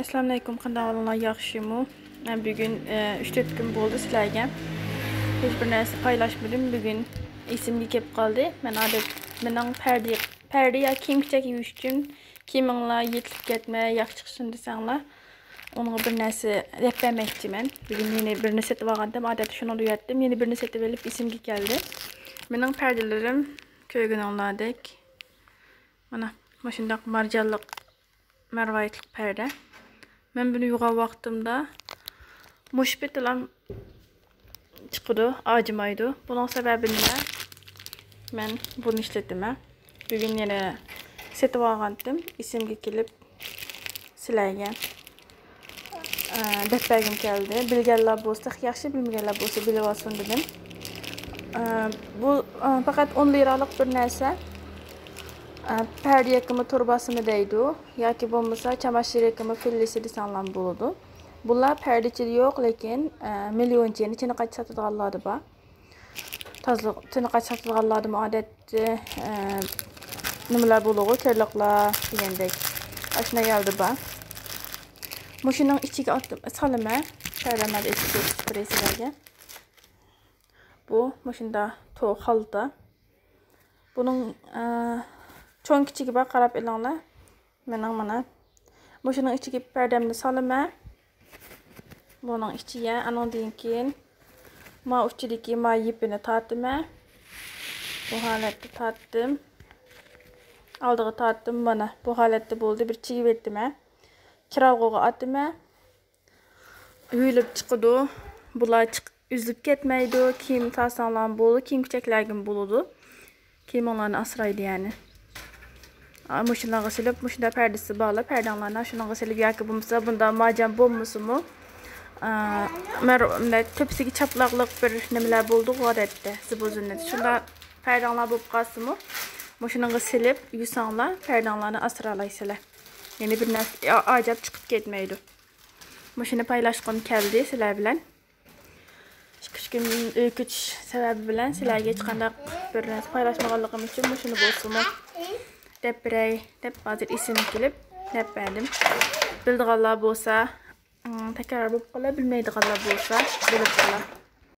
Assalamu alaykum, qanday ahvolingiz, yaxshimi? Men bugun 3-4 kun bo'ldi sizlarga hech bir narsa paylaşmadim. Bugun esimga kelib qoldi. Mening parda ya kiyim-kechak yuvish uchun kiyiminglar yetilib ketmay, yaxshi chiqsin desanglar, onga bir narsa deb bermoqchiman. Bugun yeni birini setib olgandim. Odatda shuni uyatdim. Yeni birini setib olib esimga keldi. Mening pardalarim ko'rganinglardek mana shunday marjonliq marvaytlik parda. Ben bunu yuvgan vaqtimda mushbetlar chiqdi, acımaydı. Bunun sebebi nima? Men bunu ishladim. Bugün yana setib olgandim. Esimga kelib sizlarga deb bergim keldi. Bilganlar bo'lsa yaxshi, bilmaganlar bo'lsa bilib olsin dedim. Bu faqat 10 liralık bir narsa. Perde yakımı torbasını deydi. Yoki bo'lmasa çamaşır yakımı fillisi desanlar bo'ladi. Bunlar perdechili yo'q, lekin millionchani ichini qach sotadiganlar bor. Tozliq ichini qach sotadiganlar odatda nimalar bo'ladi, kirliqlar degandek. Ashuna yoldi bor. Mushuning ichiga solima, perdamada ichiga spreysilarga. Bu mushunda to'q xalta. Bunun çoğun kichigi bor, qarab elinglar. Mana mushuning ichiga pardamni solaman. Bunun ichiga anondan keyin ma uchidagi ma yipini tortaman. Bu holatda tortdim. Oldiga tortdim. Mana bu holatda bo'ldi. Bir chigib etdim. Kiralg'oga ataman. Yuyilib chiqdi. Bular üzülüp ketmaydi. Kiyim taslanlan bo'ldi. Kiyim-kechaklarga bo'ladi. Kiyimlarni asraydi yani. Muşunlarga silip, muşunda perdesi bağlı. Perdanlarına şunlarga silip yoki bo'lmasa bunda macan bo'lmasimi? Tepsigi çaplaqliq bir nimalar bo'ldi odatda. Zibozunlar. Shunda perdanlar bo'lib qolsimi? Muşunlarga silip yusanglar, perdanlarni asralaysizlar. Yani bir narsa acab chiqib ketmaydi. Muşuni paylaşqım keldi sizlar bilan. Chiqish kunning o'ykuch sababi bilan sizlarga hech qanday bir narsa paylaşmaganligim uchun muşuni bo'lsimi? Dep hozir esim kelib deb berdim. Bildiganlar bo'lsa, takrar bo'lib qolar, bilmaydiganlar bo'lsa bilib qolar.